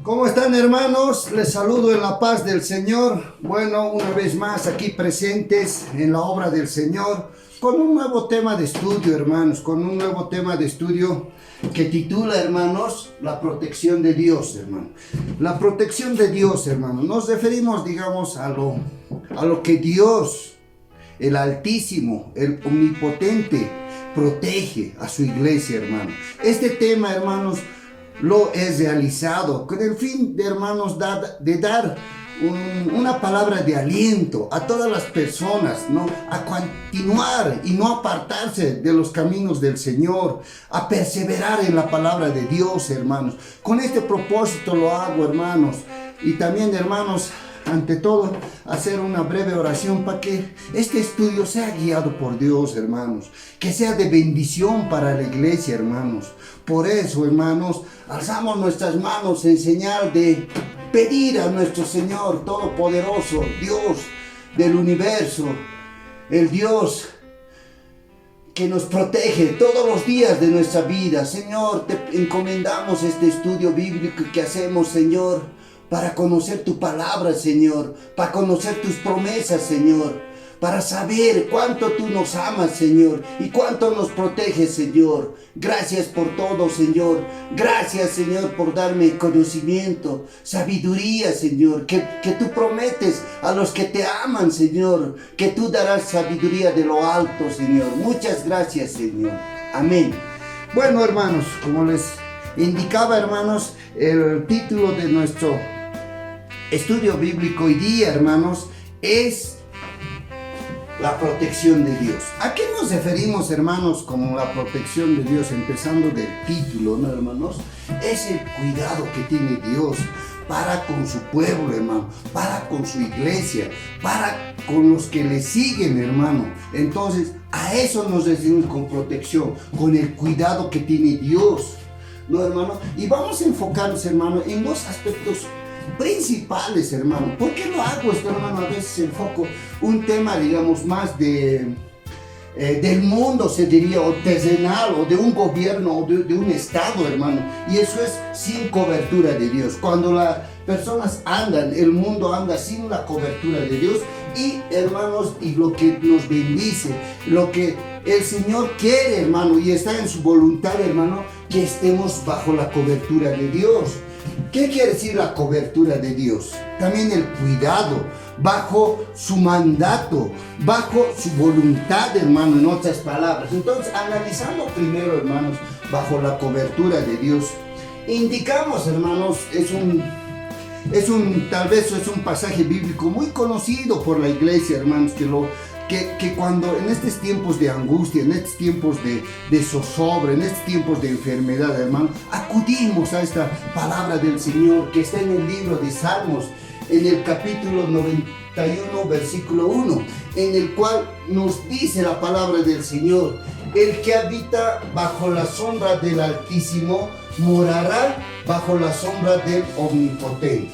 ¿Cómo están, hermanos? Les saludo en la paz del Señor. Bueno, una vez más aquí presentes en la obra del Señor con un nuevo tema de estudio, hermanos, con un nuevo tema de estudio que titula, hermanos, la protección de Dios, hermano. La protección de Dios, hermano. Nos referimos, digamos, a lo que Dios, el Altísimo, el Omnipotente, protege a su iglesia, hermano. Este tema, hermanos, lo es realizado con el fin de, hermanos, de dar una palabra de aliento a todas las personas, ¿no? A continuar y no apartarse de los caminos del Señor, a perseverar en la palabra de Dios, hermanos. Con este propósito lo hago, hermanos. Y también, hermanos, ante todo, hacer una breve oración para que este estudio sea guiado por Dios, hermanos. Que sea de bendición para la iglesia, hermanos. Por eso, hermanos, alzamos nuestras manos en señal de pedir a nuestro Señor Todopoderoso, Dios del universo, el Dios que nos protege todos los días de nuestra vida. Señor, te encomendamos este estudio bíblico que hacemos, Señor, para conocer tu palabra, Señor, para conocer tus promesas, Señor, para saber cuánto tú nos amas, Señor, y cuánto nos proteges, Señor. Gracias por todo, Señor. Gracias, Señor, por darme conocimiento, sabiduría, Señor, que tú prometes a los que te aman, Señor, que tú darás sabiduría de lo alto, Señor. Muchas gracias, Señor. Amén. Bueno, hermanos, como les indicaba, hermanos, el título de nuestro estudio bíblico hoy día, hermanos, es la protección de Dios. ¿A qué nos referimos, hermanos, como la protección de Dios? Empezando del título, ¿no, hermanos? Es el cuidado que tiene Dios para con su pueblo, hermano, para con su iglesia, para con los que le siguen, hermano. Entonces, a eso nos referimos con protección, con el cuidado que tiene Dios, ¿no, hermano? Y vamos a enfocarnos, hermano, en dos aspectos principales, hermano. ¿Por qué lo hago esto, hermano? A veces enfoco un tema, digamos, más del mundo, se diría, o terrenal, o de un gobierno, o de un estado, hermano. Y eso es sin cobertura de Dios. Cuando las personas andan, el mundo anda sin la cobertura de Dios. Y, hermanos, y lo que nos bendice, lo que el Señor quiere, hermano, y está en su voluntad, hermano, que estemos bajo la cobertura de Dios. ¿Qué quiere decir la cobertura de Dios? También el cuidado, bajo su mandato, bajo su voluntad, hermano, en otras palabras. Entonces, analizando primero, hermanos, bajo la cobertura de Dios, indicamos, hermanos, tal vez es un pasaje bíblico muy conocido por la iglesia, hermanos, que cuando en estos tiempos de angustia, en estos tiempos de zozobra, en estos tiempos de enfermedad, hermano, acudimos a esta palabra del Señor que está en el libro de Salmos, en el capítulo 91, versículo 1, en el cual nos dice la palabra del Señor: el que habita bajo la sombra del Altísimo morará bajo la sombra del Omnipotente.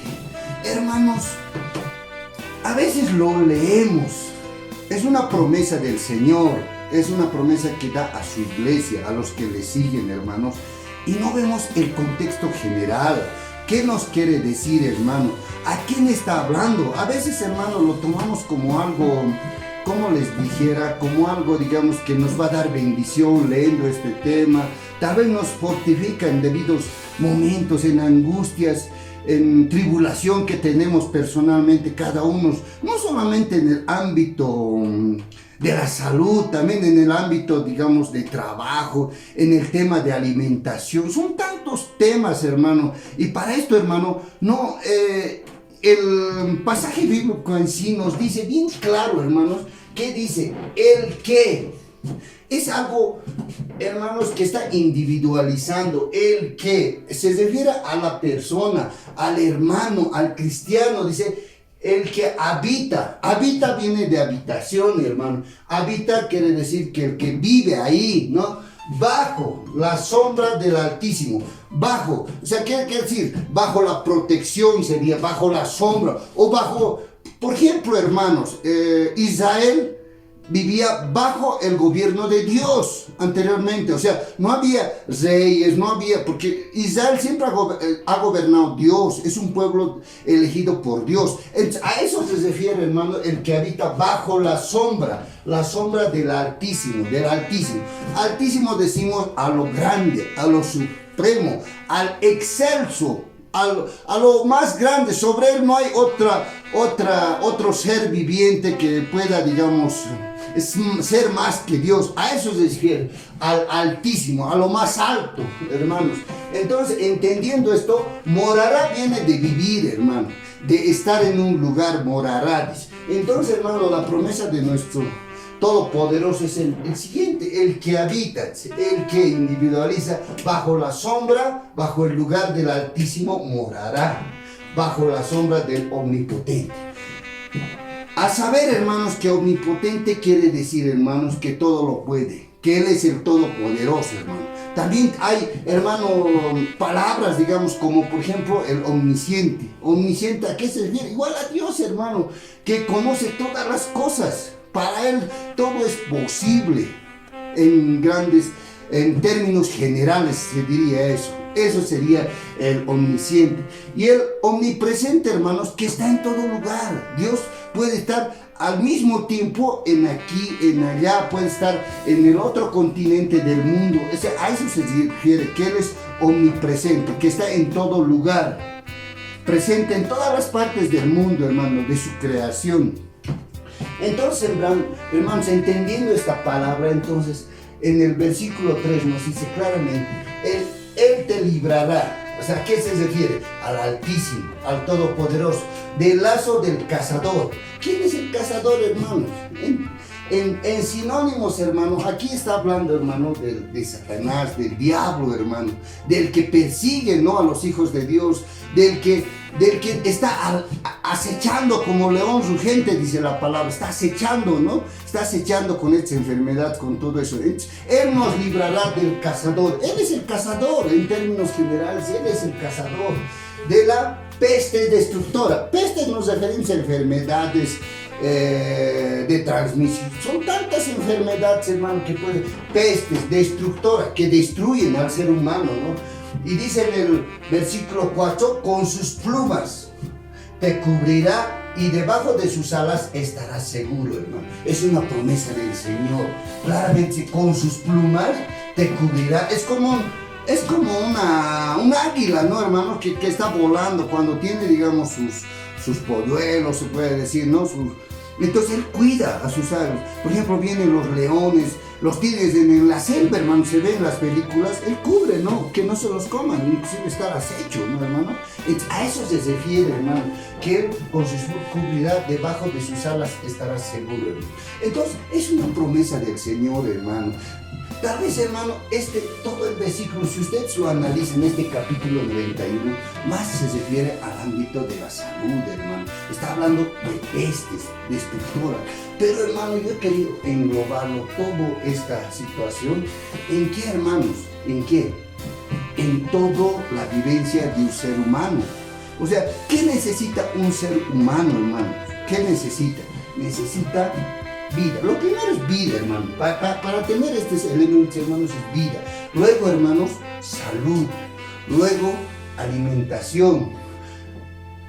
Hermanos, a veces lo leemos. Es una promesa del Señor, es una promesa que da a su iglesia, a los que le siguen, hermanos, y no vemos el contexto general. ¿Qué nos quiere decir, hermano? ¿A quién está hablando? A veces, hermano, lo tomamos como algo, como les dijera, como algo, digamos, que nos va a dar bendición leyendo este tema. Tal vez nos fortifica en debidos momentos, en angustias, en tribulación que tenemos personalmente cada uno, no solamente en el ámbito de la salud, también en el ámbito, digamos, de trabajo, en el tema de alimentación. Son tantos temas, hermano, y para esto, hermano, no, el pasaje bíblico en sí nos dice bien claro, hermanos, que dice, el que es algo, hermanos, que está individualizando. El que se refiere a la persona, al hermano, al cristiano. Dice, el que habita. Habita viene de habitación, hermano. Habita quiere decir que el que vive ahí, ¿no? Bajo la sombra del Altísimo. Bajo, o sea, ¿qué quiere decir? Bajo la protección sería, bajo la sombra. O bajo, por ejemplo, hermanos, Israel vivía bajo el gobierno de Dios anteriormente. O sea, no había reyes, no había, porque Israel siempre ha gobernado Dios, es un pueblo elegido por Dios. A eso se refiere, hermano, el que habita bajo la sombra del Altísimo, del Altísimo. Altísimo decimos a lo grande, a lo supremo, al excelso, a lo más grande. Sobre él no hay otro ser viviente que pueda, digamos, ser más que Dios. A eso se refiere, al Altísimo, a lo más alto, hermanos. Entonces, entendiendo esto, morará viene de vivir, hermano, de estar en un lugar, morará. Entonces, hermano, la promesa de nuestro Todopoderoso es el siguiente: el que habita, el que individualiza bajo la sombra, bajo el lugar del Altísimo, morará bajo la sombra del Omnipotente. A saber, hermanos, que omnipotente quiere decir, hermanos, que todo lo puede, que Él es el Todopoderoso, hermano. También hay, hermano, palabras, digamos, como por ejemplo el omnisciente. Omnisciente, ¿a qué se refiere? Igual a Dios, hermano, que conoce todas las cosas. Para Él todo es posible. En términos generales se diría eso. Eso sería el omnisciente. Y el omnipresente, hermanos, que está en todo lugar. Dios puede estar al mismo tiempo en aquí, en allá, puede estar en el otro continente del mundo. O sea, a eso se refiere, que Él es omnipresente, que está en todo lugar, presente en todas las partes del mundo, hermano, de su creación. Entonces, hermanos, entendiendo esta palabra, entonces, en el versículo 3 nos dice claramente, Él te librará. O sea, ¿a qué se refiere? Al Altísimo, al Todopoderoso, del lazo del cazador. ¿Quién es el cazador, hermanos? En sinónimos, hermanos, aquí está hablando, hermano, de Satanás, del diablo, hermano, del que persigue, ¿no?, a los hijos de Dios, del que está acechando como león rugiente, dice la palabra, está acechando, ¿no? Está acechando con esta enfermedad, con todo eso. Él nos librará del cazador. Él es el cazador, en términos generales, Él es el cazador de la peste destructora. Peste nos referimos a enfermedades de transmisión. Son tantas enfermedades, hermano, que pueden, pestes destructoras, que destruyen al ser humano, ¿no? Y dice en el versículo 4, con sus plumas te cubrirá y debajo de sus alas estarás seguro, hermano. Es una promesa del Señor. Claramente, con sus plumas te cubrirá. Es como un águila, ¿no, hermano? Que está volando cuando tiene, digamos, sus polluelos, se puede decir, ¿no? Entonces Él cuida a sus aves. Por ejemplo, vienen los leones, los tigres en la selva, hermano, se ven en las películas. Él cubre, ¿no? Que no se los coman, inclusive estar acecho, ¿no, hermano? A eso se refiere, hermano, que Él con sus cubrirá, debajo de sus alas estará seguro, hermano. Entonces, es una promesa del Señor, hermano. Tal vez, hermano, todo el versículo, si usted lo analiza en este capítulo 91, más se refiere al ámbito de la salud, hermano. Está hablando de pestes, de estructura. Pero, hermano, yo he querido englobarlo, toda esta situación. ¿En qué, hermanos? ¿En qué? En toda la vivencia de un ser humano. O sea, ¿qué necesita un ser humano, hermano? ¿Qué necesita? Necesita vida. Lo primero es vida, hermano. Para tener estos elementos, hermanos, es vida. Luego, hermanos, salud. Luego, alimentación.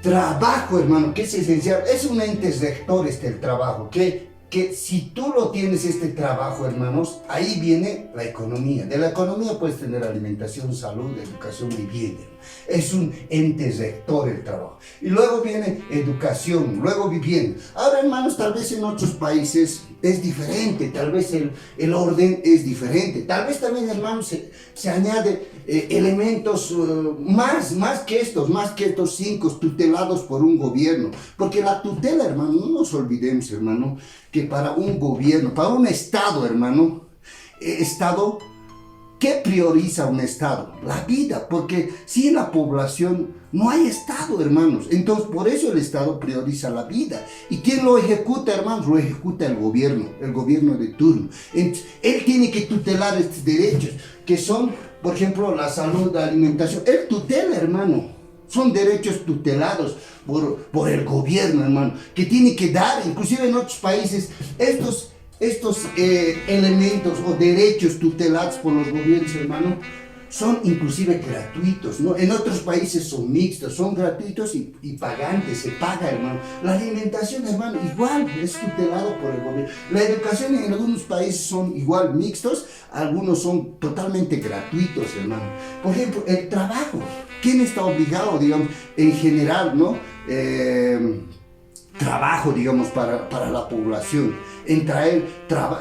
Trabajo, hermano, que es esencial. Es un ente rector el trabajo. Que si tú lo tienes, este trabajo, hermanos, ahí viene la economía. De la economía puedes tener alimentación, salud, educación, vivienda. Es un ente rector el trabajo. Y luego viene educación, luego vivienda. Ahora, hermanos, tal vez en otros países es diferente, tal vez el orden es diferente. Tal vez también, hermanos, se añade elementos más que estos 5 tutelados por un gobierno. Porque la tutela, hermano, no nos olvidemos, hermano, que para un gobierno, para un Estado, hermano, ¿qué prioriza un Estado? La vida, porque sin la población no hay Estado, hermanos. Entonces, por eso el Estado prioriza la vida. ¿Y quién lo ejecuta, hermanos? Lo ejecuta el gobierno de turno. Entonces, él tiene que tutelar estos derechos, que son, por ejemplo, la salud, la alimentación. Él tutela, hermano. Son derechos tutelados por el gobierno, hermano, que tiene que dar, inclusive en otros países, estos elementos o derechos tutelados por los gobiernos, hermano, son inclusive gratuitos, ¿no? En otros países son mixtos, son gratuitos y pagantes, se paga, hermano. La alimentación, hermano, igual es tutelado por el gobierno. La educación en algunos países son igual mixtos, algunos son totalmente gratuitos, hermano. Por ejemplo, el trabajo. ¿Quién está obligado, digamos, en general, ¿no? Trabajo, digamos, para la población, en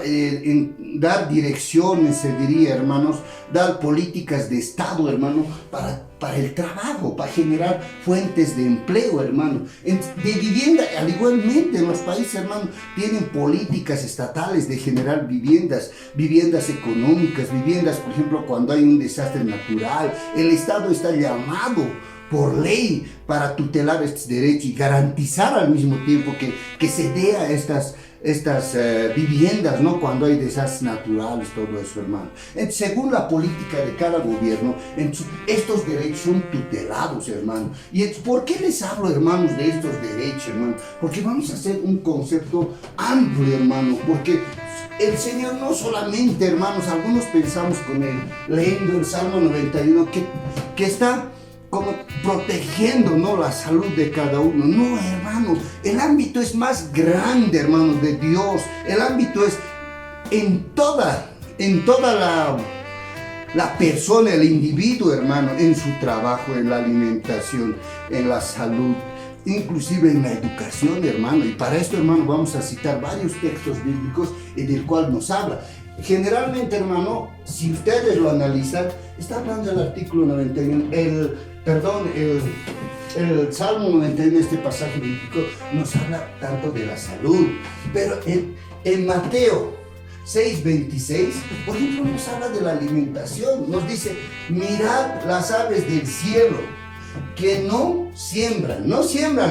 en dar direcciones, se diría, hermanos, dar políticas de Estado, hermano, para el trabajo, para generar fuentes de empleo, hermano, de vivienda, al igualmente en los países, hermano, tienen políticas estatales de generar viviendas económicas, viviendas, por ejemplo, cuando hay un desastre natural, el Estado está llamado por ley para tutelar estos derechos y garantizar al mismo tiempo que se dé a estas viviendas, ¿no? Cuando hay desastres naturales, todo eso, hermano. Según la política de cada gobierno, estos derechos son tutelados, hermano. ¿Y por qué les hablo, hermanos, de estos derechos, hermano? Porque vamos a hacer un concepto amplio, hermano, porque el Señor no solamente, hermanos, algunos pensamos con él, leyendo el Salmo 91, que está como protegiendo, ¿no?, la salud de cada uno. No, hermano, el ámbito es más grande, hermano, de Dios. El ámbito es en toda la persona, el individuo, hermano, en su trabajo, en la alimentación, en la salud, inclusive en la educación, hermano. Y para esto, hermano, vamos a citar varios textos bíblicos en el cual nos habla. Generalmente, hermano, si ustedes lo analizan, está hablando del artículo 91, el Salmo 91, este pasaje bíblico, nos habla tanto de la salud, pero en Mateo 6:26, por ejemplo, nos habla de la alimentación, nos dice, mirad las aves del cielo, que no siembran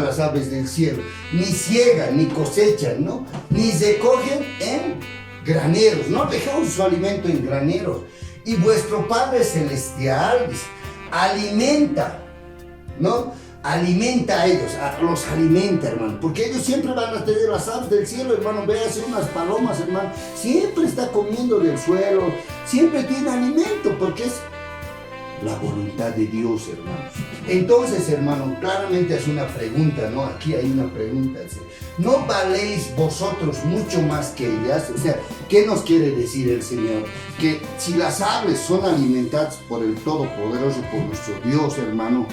las aves del cielo, ni ciegan, ni cosechan, ¿no? Ni recogen en graneros, no dejan su alimento en graneros, y vuestro Padre Celestial alimenta, ¿no? Alimenta a ellos, los alimenta, hermano, porque ellos siempre van a tener las aves del cielo, hermano. Véase unas palomas, hermano, siempre está comiendo del suelo, siempre tiene alimento, porque es la voluntad de Dios, hermanos. Entonces, hermano, claramente hace una pregunta, ¿no? Aquí hay una pregunta, ¿sí? ¿No valéis vosotros mucho más que ellas? O sea, ¿qué nos quiere decir el Señor? Que si las aves son alimentadas por el Todopoderoso, por nuestro Dios, hermano,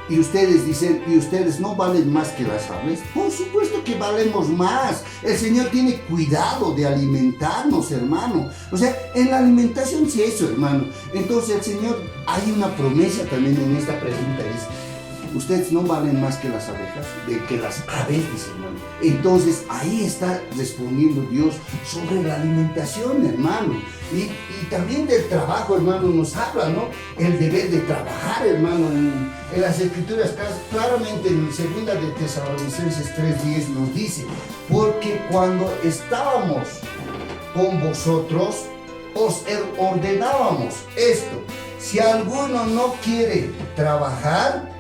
y ustedes dicen, ¿y ustedes no valen más que las aves? Por supuesto que valemos más. El Señor tiene cuidado de alimentarnos, hermano. O sea, en la alimentación sí eso, hermano. Entonces el Señor, hay una promesa también en esta pregunta, es, ¿ustedes no valen más que las abejas? Que las aves, dice, hermano. Entonces ahí está respondiendo Dios sobre la alimentación, hermano. Y también del trabajo, hermano, nos habla, ¿no? El deber de trabajar, hermano. En las Escrituras, claramente en 2 de Tesalonicenses 3:10 nos dice, porque cuando estábamos con vosotros, os ordenábamos esto: si alguno no quiere trabajar,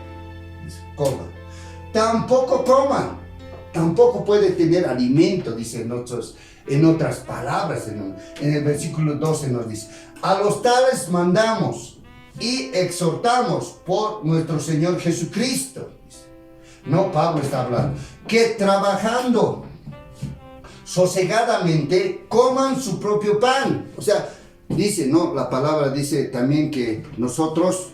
coma. Tampoco coman, tampoco puede tener alimento, dice en otras palabras, en el versículo 12 nos dice, a los tales mandamos y exhortamos por nuestro Señor Jesucristo. No, Pablo está hablando, que trabajando sosegadamente coman su propio pan. O sea, dice, no, la palabra dice también que nosotros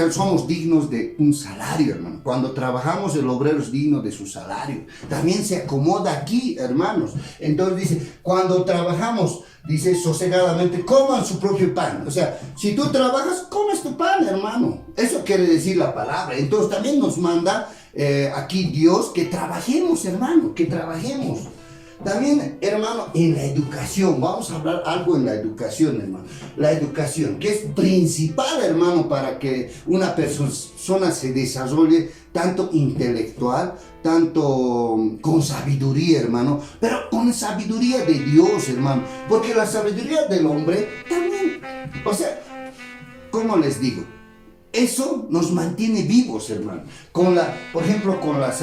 somos dignos de un salario, hermano. Cuando trabajamos, el obrero es digno de su salario. También se acomoda aquí, hermanos. Entonces dice, cuando trabajamos, dice, sosegadamente, coman su propio pan. O sea, si tú trabajas, comes tu pan, hermano. Eso quiere decir la palabra. Entonces también nos manda aquí Dios que trabajemos, hermano, que trabajemos. También, hermano, en la educación, vamos a hablar algo en la educación, hermano. La educación, que es principal, hermano, para que una persona se desarrolle tanto intelectual, tanto con sabiduría, hermano, pero con sabiduría de Dios, hermano. Porque la sabiduría del hombre también, o sea, ¿cómo les digo? Eso nos mantiene vivos, hermano. Por ejemplo, con la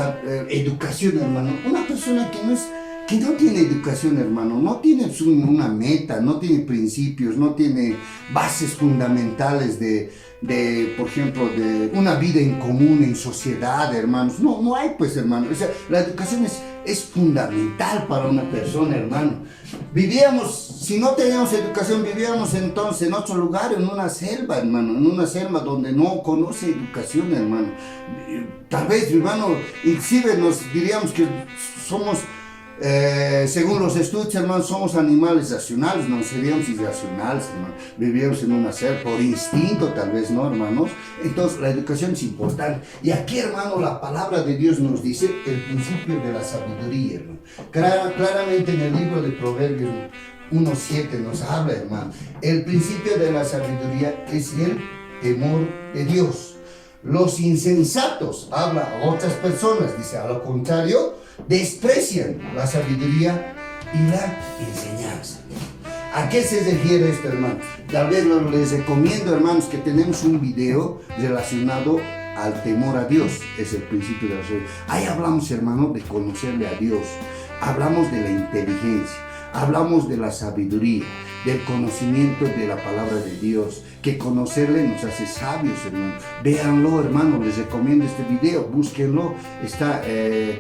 educación, hermano. Una persona que no es que no tiene educación, hermano, no tiene una meta, no tiene principios, no tiene bases fundamentales por ejemplo, de una vida en común, en sociedad, hermanos. No hay, pues, hermano. O sea, la educación es fundamental para una persona, hermano. Si no teníamos educación, vivíamos entonces en otro lugar, en una selva, hermano, en una selva donde no conoce educación, hermano. Tal vez, hermano, inclusive nos diríamos que somos, según los estudios, hermanos, somos animales racionales, no seríamos irracionales, hermano. Vivíamos en una selva por instinto, tal vez, ¿no, hermanos? Entonces, la educación es importante. Y aquí, hermano, la palabra de Dios nos dice el principio de la sabiduría, hermano. Claramente en el libro de Proverbios 1:7 nos habla, hermano. El principio de la sabiduría es el temor de Dios. Los insensatos, habla a otras personas, dice, a lo contrario, desprecian la sabiduría y la enseñanza. ¿A qué se refiere esto, hermano? Tal vez les recomiendo, hermanos, que tenemos un video relacionado al temor a Dios. Es el principio de la sabiduría. Ahí hablamos, hermano, de conocerle a Dios. Hablamos de la inteligencia. Hablamos de la sabiduría, del conocimiento de la palabra de Dios, que conocerle nos hace sabios, hermano. Véanlo, hermano, les recomiendo este video, búsquenlo, está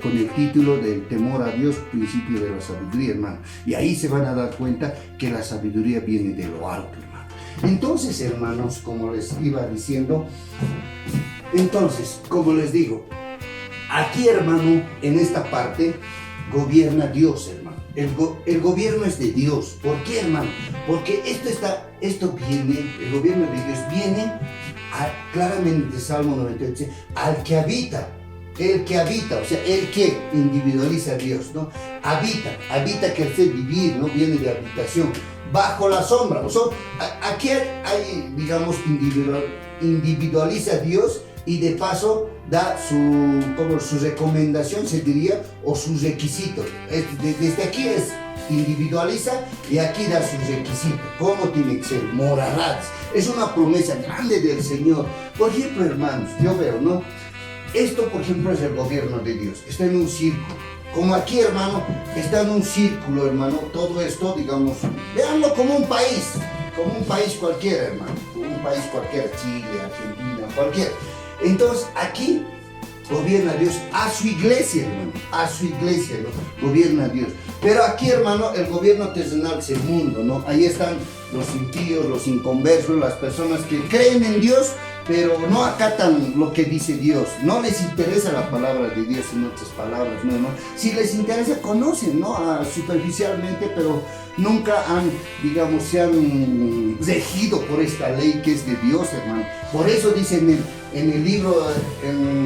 con el título del temor a Dios, principio de la sabiduría, hermano. Y ahí se van a dar cuenta que la sabiduría viene de lo alto, hermano. Entonces, hermanos, como les iba diciendo, como les digo, aquí, hermano, en esta parte, gobierna Dios, hermano. El gobierno es de Dios. ¿Por qué, hermano? Porque esto viene, el gobierno de Dios viene claramente, Salmo 98, al que habita, o sea, el que individualiza a Dios, ¿no? Habita que hace vivir, ¿no? Viene de habitación, bajo la sombra. O sea, aquí hay, digamos, individualiza a Dios y de paso da su recomendación, se diría, o sus requisitos. Desde aquí individualiza y aquí da sus requisitos. ¿Cómo tiene que ser? Moralidades. Es una promesa grande del Señor. Por ejemplo, hermanos, yo veo, ¿no? Esto, por ejemplo, es el gobierno de Dios. Está en un círculo. Como aquí, hermano, está en un círculo, hermano. Todo esto, digamos, veanlo como un país cualquiera, hermano. Como un país cualquiera, Chile, Argentina, cualquiera. Entonces, aquí gobierna Dios a su iglesia, hermano. A su iglesia, ¿no? Gobierna Dios. Pero aquí, hermano, el gobierno terrenal es el mundo, ¿no? Ahí están los impíos, los inconversos, las personas que creen en Dios, pero no acatan lo que dice Dios. No les interesa la palabra de Dios, en otras palabras, ¿no? Si les interesa, conocen, ¿no? Superficialmente, pero nunca se han regido por esta ley que es de Dios, hermano. Por eso dicen en el libro,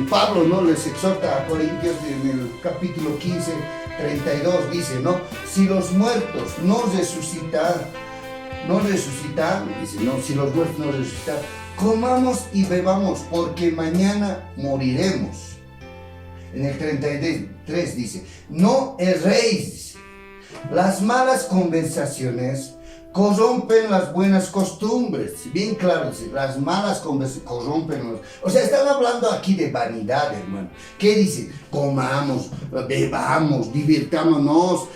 Pablo, ¿no? Les exhorta a Corintios en el capítulo 15, 32, dice, ¿no? Si los muertos no resucitan, dice, no, si los muertos no resucitan, comamos y bebamos, porque mañana moriremos. En el 33 dice, no erréis, las malas conversaciones corrompen las buenas costumbres. Bien claro, dice, las malas conversaciones corrompen. O sea, están hablando aquí de vanidad, hermano. ¿Qué dice? Comamos, bebamos, divirtámonos,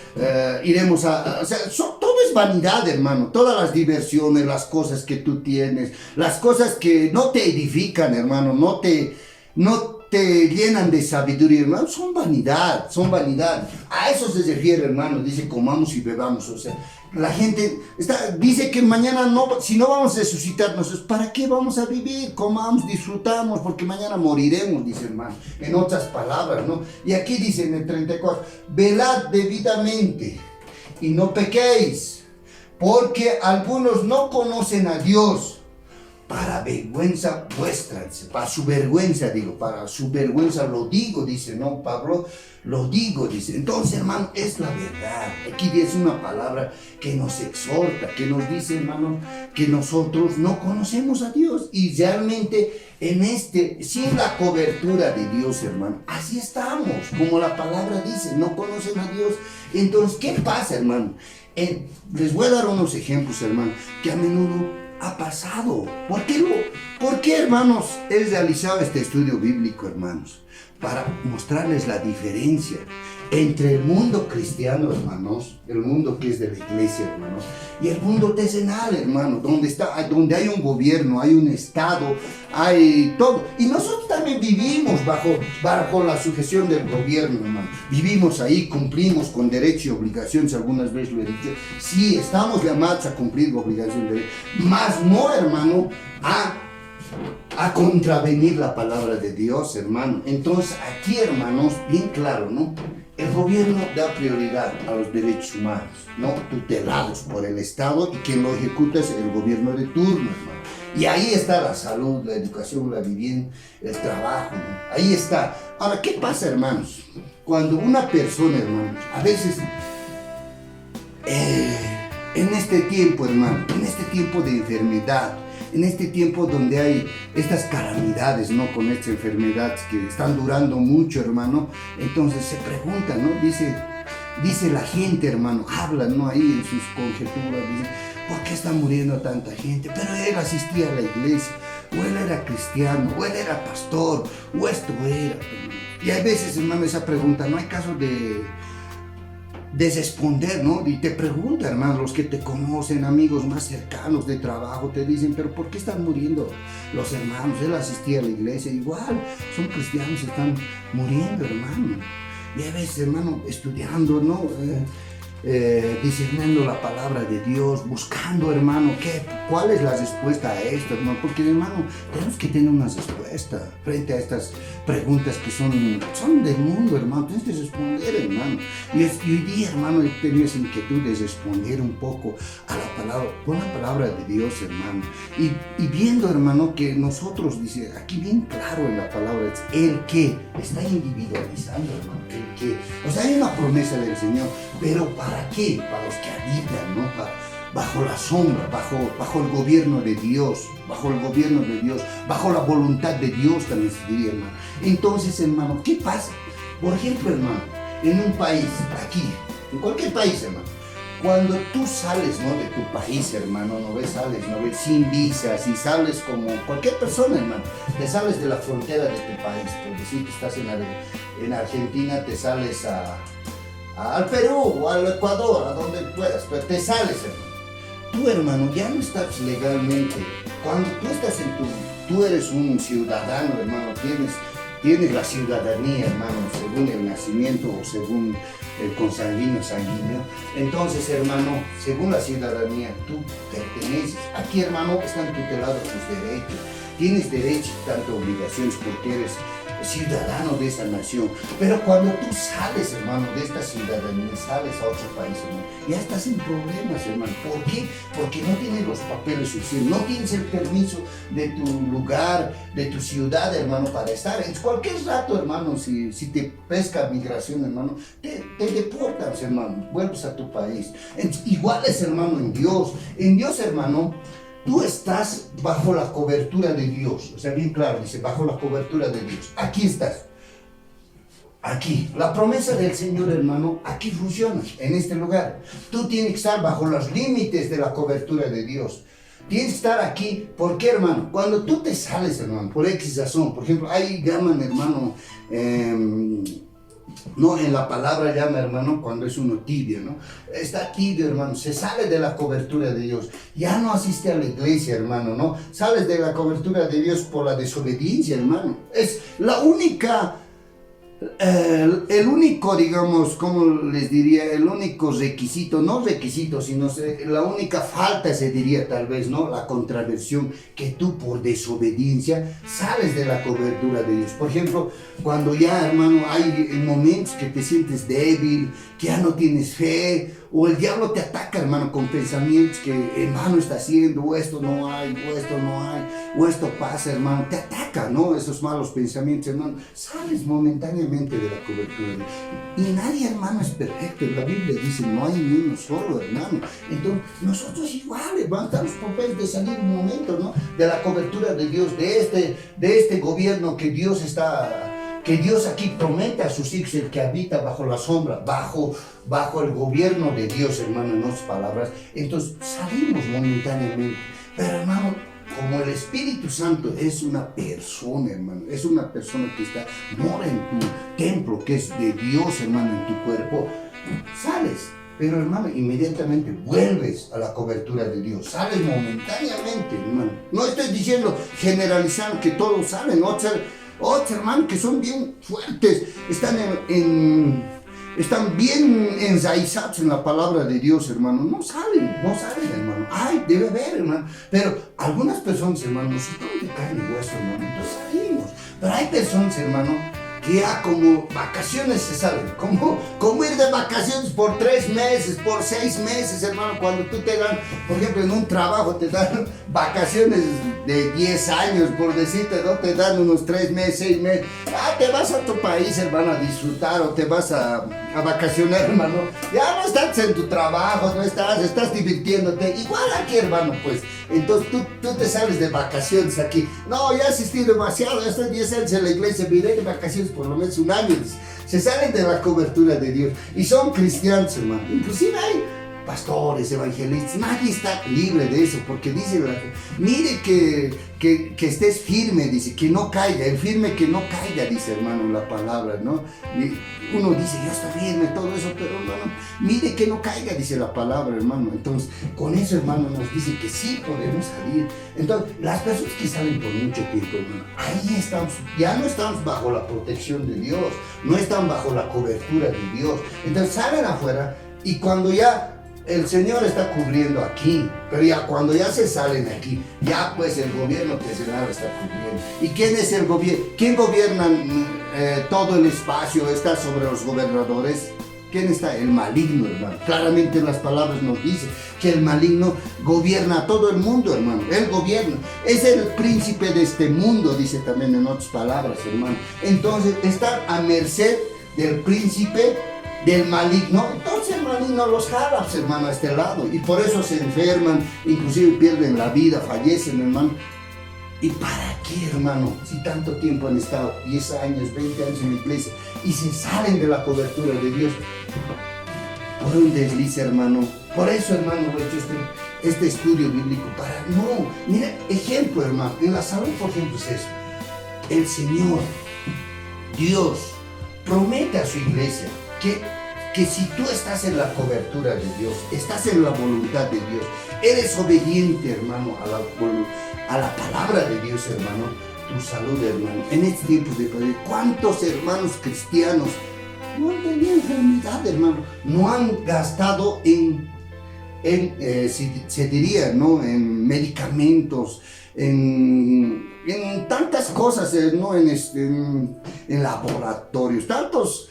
iremos o sea, todo es vanidad, hermano. Todas las diversiones, las cosas que tú tienes, las cosas que no te edifican, hermano, no te llenan de sabiduría, hermano, son vanidad. A eso se refiere, hermano, dice comamos y bebamos. O sea, la gente dice que mañana si no vamos a resucitarnos, ¿para qué vamos a vivir? Comamos, disfrutamos, porque mañana moriremos, dice, hermano, en otras palabras, ¿no? Y aquí dice en el 34, velad debidamente y no pequéis, porque algunos no conocen a Dios. Para vergüenza vuestra, para su vergüenza lo digo, dice, ¿no, Pablo? Lo digo, dice. Entonces, hermano, es la verdad. Aquí es una palabra que nos exhorta, que nos dice, hermano, que nosotros no conocemos a Dios. Y realmente sin la cobertura de Dios, hermano, así estamos. Como la palabra dice, no conocen a Dios. Entonces, ¿qué pasa, hermano? Les voy a dar unos ejemplos, hermano, que a menudo ha pasado. ¿Por qué, hermanos, he realizado este estudio bíblico, hermanos? Para mostrarles la diferencia entre el mundo cristiano, hermanos, el mundo que es de la iglesia, hermanos, y el mundo terrenal, hermano, donde hay un gobierno, hay un estado, hay todo. Y nosotros también vivimos bajo la sujeción del gobierno, hermano. Vivimos ahí, cumplimos con derechos y obligaciones, algunas veces lo he dicho. Sí, estamos llamados a cumplir obligaciones, mas no, hermano, a contravenir la palabra de Dios, hermano. Entonces, aquí, hermanos, bien claro, ¿no? El gobierno da prioridad a los derechos humanos, ¿no? Tutelados por el Estado, y quien lo ejecuta es el gobierno de turno, hermano. Y ahí está la salud, la educación, la vivienda, el trabajo, ¿no? Ahí está. Ahora, ¿qué pasa, hermanos? Cuando una persona, hermano, a veces, en este tiempo, hermano, en este tiempo de enfermedad, en este tiempo donde hay estas calamidades, ¿no? Con estas enfermedades que están durando mucho, hermano, entonces se pregunta, ¿no? Dice la gente, hermano, hablan, ¿no? Ahí en sus conjeturas, dicen, ¿por qué está muriendo tanta gente? Pero él asistía a la iglesia, o él era cristiano, o él era pastor, o esto era. Y hay veces, hermano, esa pregunta, no hay caso de responder, ¿no? Y te preguntan, hermano, los que te conocen, amigos más cercanos de trabajo, te dicen, pero ¿por qué están muriendo los hermanos? Él asistía a la iglesia, igual, son cristianos, están muriendo, hermano. Y a veces, hermano, estudiando, ¿no? Discerniendo la palabra de Dios, buscando, hermano, cuál es la respuesta a esto, hermano, porque, hermano, tenemos que tener una respuesta frente a estas preguntas que son del mundo, hermano. Tienes que responder, hermano. Y hoy día, hermano, he tenido esa inquietud de responder un poco a la palabra, con la palabra de Dios, hermano, y viendo, hermano, que nosotros, dice aquí bien claro en la palabra, es el que está individualizando, hermano, el que, o sea, hay una promesa del Señor, pero ¿para qué? Para los que habitan, ¿no? Bajo la sombra, bajo el gobierno de Dios, bajo el gobierno de Dios, bajo la voluntad de Dios, también se diría, hermano. Entonces, hermano, ¿qué pasa? Por ejemplo, hermano, en un país, aquí, en cualquier país, hermano, cuando tú sales, ¿no? De tu país, hermano, sales sin visas, y sales como cualquier persona, hermano, te sales de la frontera de tu país, por decir que estás en Argentina, te sales al Perú o al Ecuador, a donde puedas, pero te sales, hermano. Tú, hermano, ya no estás legalmente. Cuando tú estás tú eres un ciudadano, hermano, tienes la ciudadanía, hermano, según el nacimiento o según el consanguíneo sanguíneo. Entonces, hermano, según la ciudadanía, tú perteneces. Aquí, hermano, están tutelados tus derechos. Tienes derechos, tanto obligaciones, porque eres ciudadano de esa nación. Pero cuando tú sales, hermano, de esta ciudadanía, sales a otro país, hermano, ya estás en problemas, hermano. ¿Por qué? Porque no tienes los papeles suficientes, no tienes el permiso de tu lugar, de tu ciudad, hermano, para estar. En cualquier rato, hermano, si te pesca migración, hermano, te deportan, hermano, vuelves a tu país. Igual es, hermano, en Dios. En Dios, hermano, tú estás bajo la cobertura de Dios. O sea, bien claro, dice, bajo la cobertura de Dios. Aquí estás. Aquí. La promesa del Señor, hermano, aquí funciona, en este lugar. Tú tienes que estar bajo los límites de la cobertura de Dios. Tienes que estar aquí. ¿Por qué, hermano? Cuando tú te sales, hermano, por X razón, por ejemplo, ahí llaman, hermano, no, en la palabra llama, hermano, cuando es uno tibio, ¿no? Está tibio, hermano, se sale de la cobertura de Dios, ya no asiste a la iglesia, hermano, ¿no? Sales de la cobertura de Dios por la desobediencia, hermano. Es la única, el único, digamos, ¿cómo les diría? El único requisito, no requisito, sino la única falta, se diría tal vez, ¿no? La contraversión, que tú por desobediencia sales de la cobertura de Dios. Por ejemplo, cuando ya, hermano, hay momentos que te sientes débil, que ya no tienes fe, o el diablo te ataca, hermano, con pensamientos que, hermano, está haciendo, o esto no hay, o esto no hay, o esto pasa, hermano, te ataca, ¿no? Esos malos pensamientos, hermano, sales momentáneamente de la cobertura. Y nadie, hermano, es perfecto. La Biblia dice, no hay ni uno solo, hermano. Entonces, nosotros igual, hermano, estamos propensos de salir un momento, ¿no? De la cobertura de Dios, de este gobierno que Dios aquí promete a sus hijos, el que habita bajo la sombra, bajo el gobierno de Dios, hermano, en otras palabras. Entonces salimos momentáneamente, pero, hermano, como el Espíritu Santo es una persona, hermano. Es una persona que mora en tu templo, que es de Dios, hermano, en tu cuerpo. Sales, pero hermano, inmediatamente vuelves a la cobertura de Dios. Sales momentáneamente, hermano. No estoy diciendo, generalizando que todos salen. Otros, hermano, que son bien fuertes, están bien enraizados en la palabra de Dios, hermano. No salen, hermano. Ay, debe haber, hermano. Pero algunas personas, hermano, nosotros de carne y hueso, hermano, entonces salimos. Pero hay personas, hermano, que ya como vacaciones se salen, como ir de vacaciones por 3 meses, por 6 meses, hermano, cuando tú te dan, por ejemplo, en un trabajo te dan vacaciones de 10 años, por decirte, ¿no? Te dan unos 3 meses, 6 meses, te vas a tu país, hermano, a disfrutar, o te vas a vacacionar, hermano, ya no estás en tu trabajo, no estás divirtiéndote, igual aquí, hermano, pues, entonces tú te sales de vacaciones aquí, no, ya asistí demasiado, ya estoy 10 años en la iglesia, miré de vacaciones por lo menos un año, se salen de la cobertura de Dios, y son cristianos, hermano, inclusive hay pastores, evangelistas, nadie está libre de eso, porque dice, mire que estés firme, dice, que no caiga, el firme que no caiga, dice, hermano, la palabra, ¿no? Y uno dice, yo estoy firme, todo eso, pero no, mire que no caiga, dice la palabra, hermano. Entonces, con eso, hermano, nos dice que sí podemos salir. Entonces, las personas que salen por mucho tiempo, hermano, ahí estamos, ya no estamos bajo la protección de Dios, no están bajo la cobertura de Dios. Entonces, salen afuera, y cuando ya el Señor está cubriendo aquí, pero ya cuando ya se salen aquí, ya pues el gobierno terrenal está cubriendo. ¿Y quién es el gobierno? ¿Quién gobierna todo el espacio? ¿Está sobre los gobernadores? ¿Quién está? El maligno, hermano. Claramente las palabras nos dicen que el maligno gobierna a todo el mundo, hermano. Él gobierna. Es el príncipe de este mundo, dice también en otras palabras, hermano. Entonces, están a merced del príncipe del maligno. Entonces el maligno los jala, hermano, a este lado, y por eso se enferman, inclusive pierden la vida, fallecen, hermano. ¿Y para qué, hermano? Si tanto tiempo han estado, 10 años, 20 años en la iglesia, y se salen de la cobertura de Dios por un desliz, hermano. Por eso, hermano, he hecho este estudio bíblico mira, ejemplo, hermano, en la salud, por ejemplo, es eso. El Señor, Dios, promete a su iglesia que si tú estás en la cobertura de Dios, estás en la voluntad de Dios, eres obediente, hermano, a la palabra de Dios, hermano, tu salud, hermano. En este tiempo de poder, ¿cuántos hermanos cristianos no han tenido enfermedad, hermano? No han gastado se diría, ¿no? En medicamentos, en tantas cosas, ¿no? En laboratorios, tantos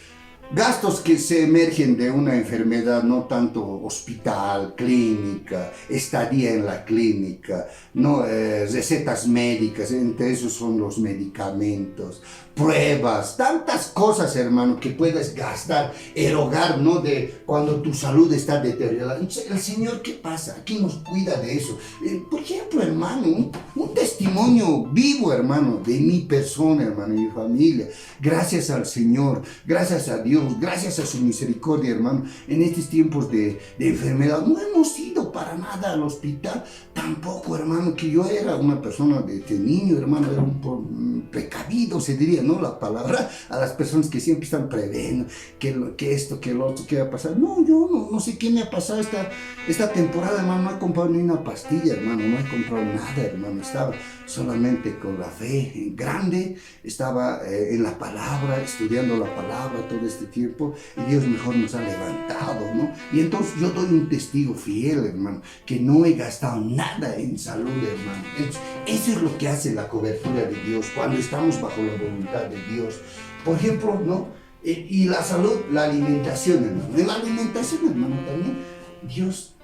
gastos que se emergen de una enfermedad, no tanto hospital, clínica, estadía en la clínica, no recetas médicas, entre esos son los medicamentos, pruebas, tantas cosas, hermano, que puedes gastar, erogar, ¿no? De cuando tu salud está deteriorada. Entonces, el Señor, ¿qué pasa? Aquí nos cuida de eso. Por ejemplo, hermano, un testimonio vivo, hermano, de mi persona, hermano, y mi familia. Gracias al Señor, gracias a Dios, gracias a su misericordia, hermano. En estos tiempos de enfermedad, no hemos ido para nada al hospital. Tampoco, hermano, que yo era una persona de niño, hermano, era un precavido, se diría, ¿no? La palabra a las personas que siempre están previendo que esto, que lo otro, que va a pasar. No, yo no sé qué me ha pasado esta temporada, hermano. No he comprado ni una pastilla, hermano, no he comprado nada, hermano. Estaba solamente con la fe grande, estaba en la palabra, estudiando la palabra todo este tiempo, y Dios mejor nos ha levantado, ¿no? Y entonces yo doy un testigo fiel, hermano, que no he gastado nada en salud, hermano. Eso es lo que hace la cobertura de Dios cuando estamos bajo la voluntad de Dios. Por ejemplo, ¿no? Y la salud, la alimentación, hermano. En la alimentación, hermano, también Dios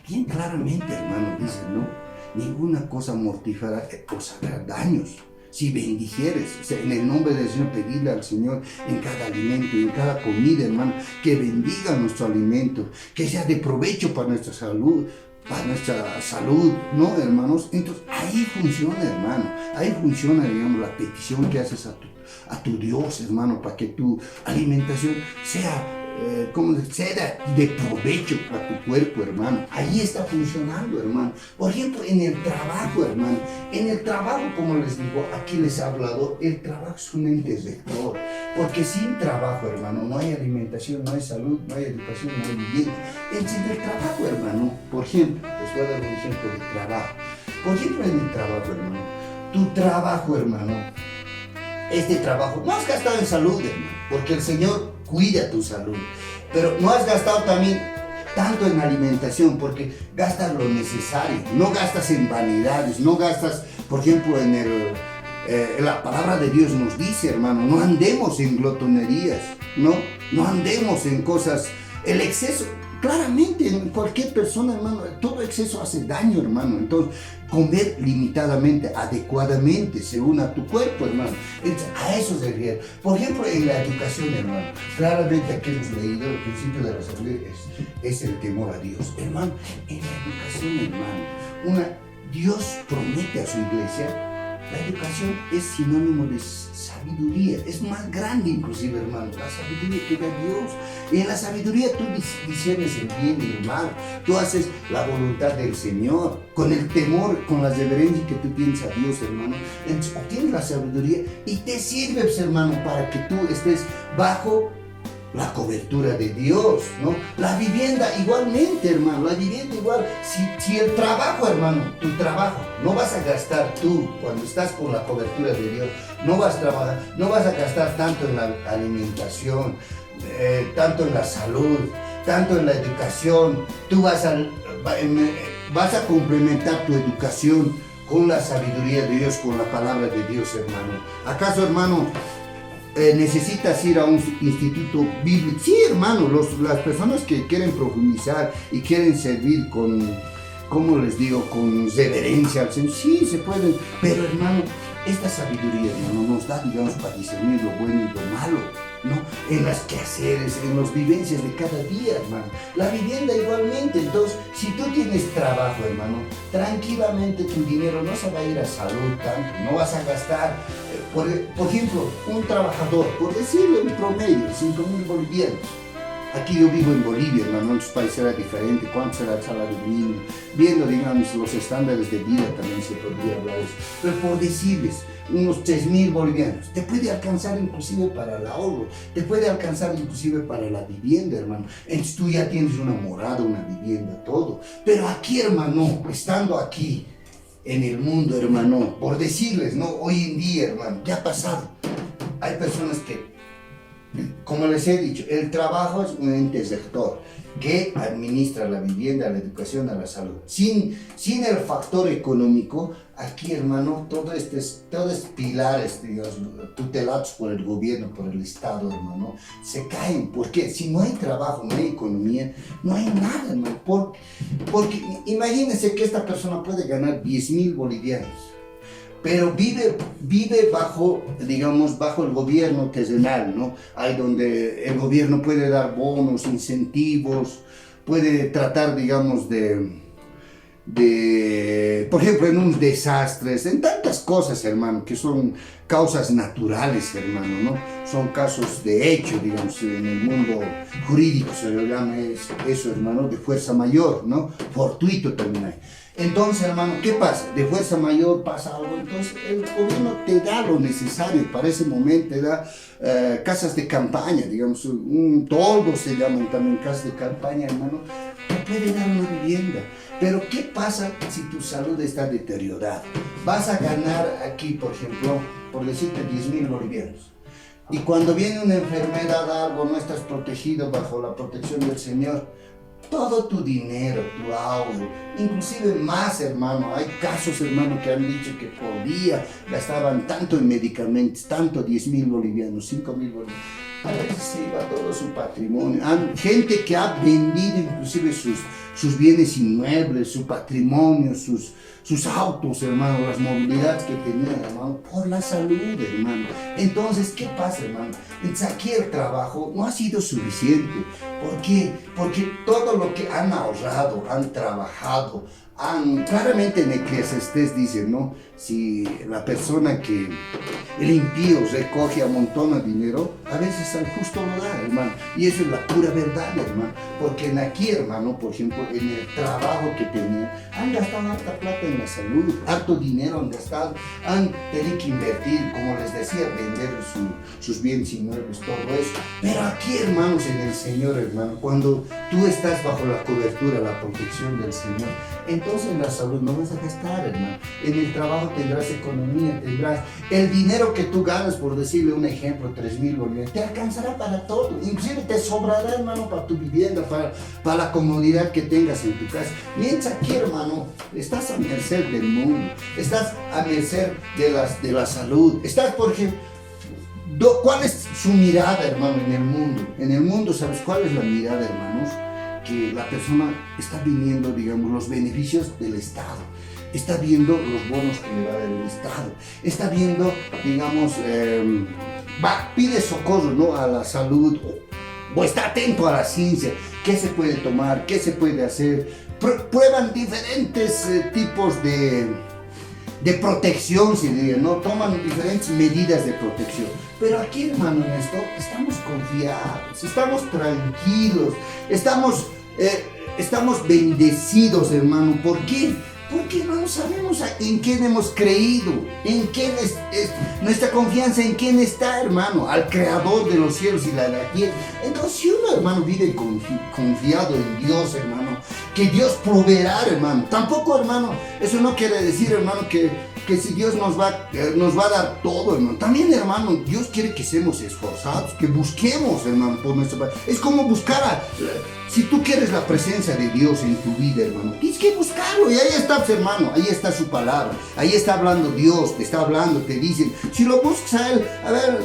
bien claramente, hermano, dice, ¿no? Ninguna cosa mortífera os hará daños si bendijeres. O sea, en el nombre del Señor, pedirle al Señor en cada alimento, en cada comida, hermano, que bendiga nuestro alimento, que sea de provecho para nuestra salud, ¿no, hermanos? Entonces, ahí funciona, hermano, ahí funciona, digamos, la petición que haces a tu Dios, hermano, para que tu alimentación sea de provecho para tu cuerpo, hermano. Ahí está funcionando, hermano. Por ejemplo, en el trabajo, hermano, En el trabajo, como les digo, aquí les he hablado, el trabajo es un ente rector. Porque sin trabajo, hermano, no hay alimentación, no hay salud, no hay educación, no hay vivienda. En el trabajo, hermano, por ejemplo, les voy a dar un ejemplo de trabajo. Por ejemplo, en el trabajo, hermano, tu trabajo, hermano, este trabajo, no has gastado en salud, hermano, porque el Señor cuida tu salud. Pero no has gastado también tanto en alimentación, porque gastas lo necesario, no gastas en vanidades, no gastas, por ejemplo, la palabra de Dios nos dice, hermano, no andemos en glotonerías, no andemos en cosas, el exceso, claramente en cualquier persona, hermano, todo exceso hace daño, hermano. Entonces, comer limitadamente, adecuadamente, según a tu cuerpo, hermano. Entonces, a eso se refiere. Por ejemplo, en la educación, hermano, claramente aquí hemos leído el principio de la sabiduría es el temor a Dios. Hermano, en la educación, hermano, Dios promete a su iglesia. La educación es sinónimo de sabiduría, es más grande inclusive, hermano, la sabiduría que da Dios. Y en la sabiduría tú discernes el bien y el mal, tú haces la voluntad del Señor, con el temor, con la reverencia que tú tienes a Dios, hermano. Entonces obtienes la sabiduría y te sirves, hermano, para que tú estés bajo la cobertura de Dios, ¿no? La vivienda igualmente, hermano, la vivienda igual. Si el trabajo, hermano, tu trabajo, no vas a gastar tú cuando estás con la cobertura de Dios, no vas a trabajar, no vas a gastar tanto en la alimentación, tanto en la salud, tanto en la educación. Tú vas a complementar tu educación con la sabiduría de Dios, con la palabra de Dios, hermano. ¿Acaso, hermano, necesitas ir a un instituto bíblico? Sí, hermano, las personas que quieren profundizar y quieren servir con, ¿cómo les digo?, con reverencia al Señor, sí, se pueden, pero, hermano, esta sabiduría, hermano, nos da, digamos, para discernir lo bueno y lo malo, ¿no? En las quehaceres, en las vivencias de cada día, hermano. La vivienda igualmente. Entonces, si tú tienes trabajo, hermano, tranquilamente tu dinero no se va a ir a salud tanto, no vas a gastar. Por ejemplo, un trabajador, por decirlo en promedio, 5.000 bolivianos. Aquí yo vivo en Bolivia, hermano, en otros países era diferente. ¿Cuánto será el salario mínimo? Viendo, digamos, los estándares de vida también se podría hablar de eso. Pero por decirles, unos 3.000 bolivianos, te puede alcanzar inclusive para el ahorro, te puede alcanzar inclusive para la vivienda, hermano. Entonces tú ya tienes una morada, una vivienda, todo. Pero aquí, hermano, estando aquí, en el mundo, hermano, por decirles, ¿no? Hoy en día, hermano, ¿qué ha pasado? Hay personas que, como les he dicho, el trabajo es un ente sector que administra la vivienda, la educación, la salud. Sin el factor económico, aquí, hermano, todos estos pilares, digamos, tutelados por el gobierno, por el Estado, hermano, se caen. ¿Por qué? Si no hay trabajo, no hay economía, no hay nada, hermano. Porque imagínense que esta persona puede ganar 10.000 bolivianos. Pero vive bajo, digamos, bajo el gobierno terrenal, ¿no? Ahí donde el gobierno puede dar bonos, incentivos, puede tratar, digamos, por ejemplo, en unos desastres, en tantas cosas, hermano, que son causas naturales, hermano, ¿no? Son casos de hecho, digamos, en el mundo jurídico se le llama eso, hermano, de fuerza mayor, ¿no? Fortuito también hay. Entonces, hermano, ¿qué pasa? De fuerza mayor pasa algo, entonces el gobierno te da lo necesario para ese momento, te da casas de campaña, digamos, un toldo se llaman también casas de campaña, hermano, te puede dar una vivienda. Pero ¿qué pasa si tu salud está deteriorada? Vas a ganar aquí, por ejemplo, por decirte 10.000 bolivianos. Y cuando viene una enfermedad, algo, no estás protegido bajo la protección del Señor. Todo tu dinero, tu ahorro, inclusive más, hermano. Hay casos, hermano, que han dicho que por día gastaban tanto en medicamentos, tanto 10.000 bolivianos, 5.000 bolivianos. A veces se iba todo su patrimonio. Gente que ha vendido inclusive sus bienes inmuebles, su patrimonio, sus autos, hermano, las movilidades que tenían, hermano, por la salud, hermano. Entonces, ¿qué pasa, hermano? Entonces, aquí el trabajo no ha sido suficiente. ¿Por qué? Porque todo lo que han ahorrado, han trabajado, Claramente en Eclesiastés dice, ¿no? Si la persona que, el impío recoge, amontona dinero, a veces al justo lo da, hermano. Y eso es la pura verdad, hermano. Porque en aquí, hermano, por ejemplo, en el trabajo que tenía, han gastado harta plata en la salud, harto dinero han gastado, han tenido que invertir, como les decía, vender sus bienes inmuebles, todo eso. Pero aquí, hermanos, en el Señor, hermano, cuando tú estás bajo la cobertura, la protección del Señor, entonces en la salud no vas a gastar, hermano. En el trabajo tendrás economía, tendrás el dinero que tú ganas, por decirle un ejemplo, 3,000 bolivianos, te alcanzará para todo. Inclusive te sobrará, hermano, para tu vivienda, para la comodidad que tengas en tu casa. Mientras aquí, hermano, estás a merced del mundo, estás a merced de la salud, estás porque... ¿Cuál es su mirada, hermano, en el mundo? En el mundo, ¿sabes cuál es la mirada, hermanos? Que la persona está viendo, digamos, los beneficios del Estado, está viendo los bonos que le va a dar el Estado, está viendo, digamos, pide socorro, ¿no?, a la salud, o está atento a la ciencia, qué se puede tomar, qué se puede hacer, prueban diferentes tipos de protección, se diría, ¿no? Toman diferentes medidas de protección. Pero aquí, hermano, en esto estamos confiados, estamos tranquilos, estamos bendecidos, hermano. ¿Por qué? Porque, hermano, sabemos en quién hemos creído, en quién es nuestra confianza, en quién está, hermano, al creador de los cielos y la tierra. Entonces, si uno, hermano, vive confiado en Dios, hermano, que Dios proveerá, hermano. Tampoco, hermano, eso no quiere decir, hermano, que si Dios nos va a dar todo, hermano. También, hermano, Dios quiere que seamos esforzados, que busquemos, hermano, por nuestra parte. Es como buscar si tú quieres la presencia de Dios en tu vida, hermano, tienes que buscarlo. Y ahí está, hermano, ahí está su palabra. Ahí está hablando Dios, te está hablando, te dicen. Si lo buscas a Él, a ver,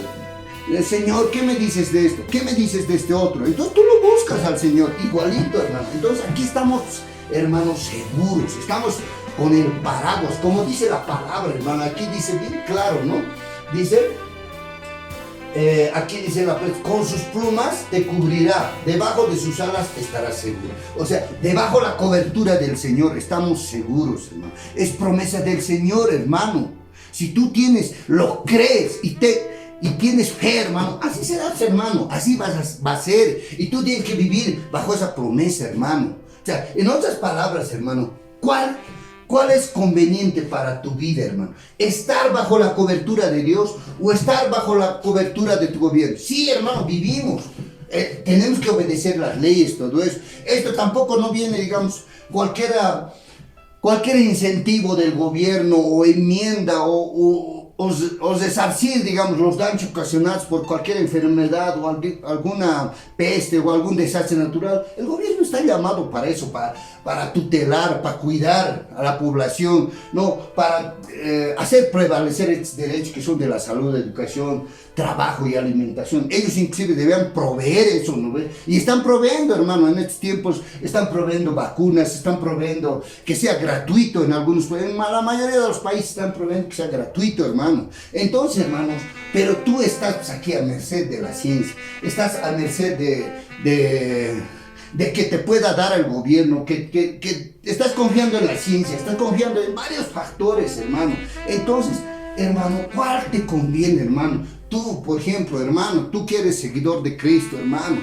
Señor, ¿qué me dices de esto? ¿Qué me dices de este otro? Entonces tú lo buscas al Señor, igualito, hermano. Entonces aquí estamos, hermanos, seguros. Estamos con el paraguas, como dice la palabra, hermano. Aquí dice bien claro, ¿no? Dice... aquí dice con sus plumas te cubrirá, debajo de sus alas estarás seguro. O sea, debajo la cobertura del Señor estamos seguros, hermano. Es promesa del Señor, hermano. Si tú lo crees y tienes fe, hermano, así serás, hermano. Así va a ser. Y tú tienes que vivir bajo esa promesa, hermano. O sea, en otras palabras, hermano, ¿cuál es conveniente para tu vida, hermano? ¿Estar bajo la cobertura de Dios o estar bajo la cobertura de tu gobierno? Sí, hermano, vivimos. Tenemos que obedecer las leyes, todo eso. Esto tampoco no viene, digamos, cualquier incentivo del gobierno o enmienda o resarcir, digamos, los daños ocasionados por cualquier enfermedad o alguna peste o algún desastre natural. El gobierno está llamado para eso, para tutelar, para cuidar a la población, ¿no? Para hacer prevalecer estos derechos que son de la salud, educación, trabajo y alimentación. Ellos inclusive deben proveer eso, ¿no? Y están proveyendo, hermano, en estos tiempos están proveyendo vacunas, están proveyendo que sea gratuito en algunos países. En la mayoría de los países están proveyendo que sea gratuito, hermano. Entonces, hermanos, pero tú estás aquí a merced de la ciencia, estás a merced de que te pueda dar el gobierno, que estás confiando en la ciencia, estás confiando en varios factores, hermano. Entonces, hermano, ¿cuál te conviene, hermano? Tú, por ejemplo, hermano, tú que eres seguidor de Cristo, hermano,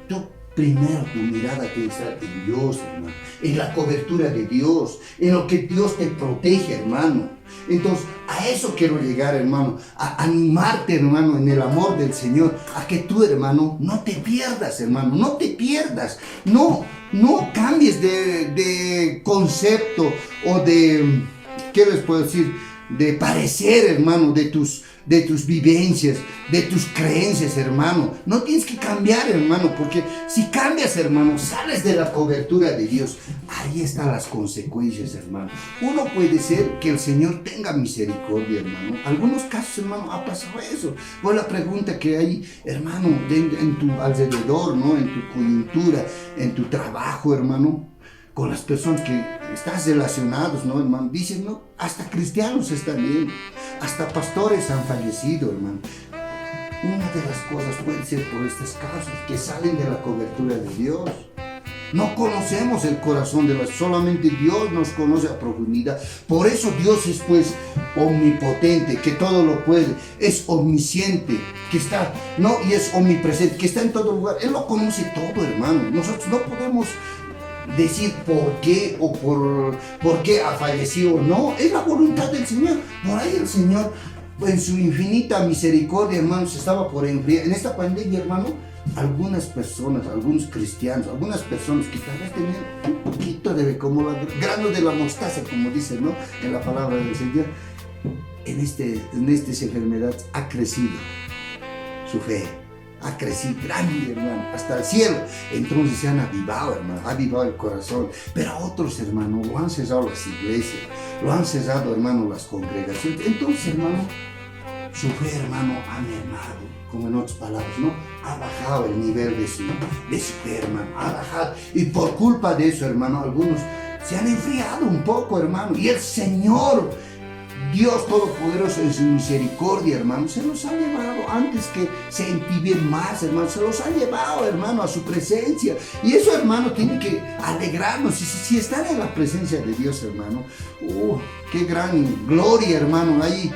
tú primero tu mirada tiene que estar en Dios, hermano, en la cobertura de Dios, en lo que Dios te protege, hermano. Entonces, a eso quiero llegar, hermano, a animarte, hermano, en el amor del Señor, a que tú, hermano, no te pierdas, hermano, no te pierdas, no cambies de concepto o ¿qué les puedo decir? De parecer, hermano, de tus vivencias, de tus creencias, hermano. No tienes que cambiar, hermano, porque si cambias, hermano, sales de la cobertura de Dios. Ahí están las consecuencias, hermano. Uno puede ser que el Señor tenga misericordia, hermano. Algunos casos, hermano, ha pasado eso. Pues la pregunta que hay, hermano, en tu alrededor, ¿no? En tu coyuntura, en tu trabajo, hermano, con las personas que estás relacionados, ¿no, hermano? Dicen, no, hasta cristianos están bien, hasta pastores han fallecido, hermano. Una de las cosas puede ser por estas causas, que salen de la cobertura de Dios. No conocemos el corazón de las, solamente Dios nos conoce a profundidad. Por eso Dios es pues omnipotente, que todo lo puede, es omnisciente, que está, no, y es omnipresente, que está en todo lugar. Él lo conoce todo, hermano. Nosotros no podemos decir por qué o por qué ha fallecido. No, es la voluntad del Señor. Por ahí el Señor, en su infinita misericordia, hermanos, estaba por enfriar. En esta pandemia, hermano, algunas personas, algunos cristianos, algunas personas que tal vez tenían un poquito de, como el grano de la mostaza, como dice, ¿no?, en la palabra del Señor, en estas enfermedades ha crecido su fe. Ha crecido grande, hermano, hasta el cielo. Entonces se han avivado, hermano, ha avivado el corazón. Pero a otros, hermano, lo han cesado las iglesias, lo han cesado, hermano, las congregaciones. Entonces, hermano, su fe, hermano, ha mermado, como en otras palabras, ¿no? Ha bajado el nivel de su fe, hermano, ha bajado. Y por culpa de eso, hermano, algunos se han enfriado un poco, hermano. Y el Señor, Dios Todopoderoso, en su misericordia, hermano, se los ha llevado antes que se entibien más, hermano. Se los ha llevado, hermano, a su presencia. Y eso, hermano, tiene que alegrarnos. Si están en la presencia de Dios, hermano, qué gran gloria, hermano. Ahí,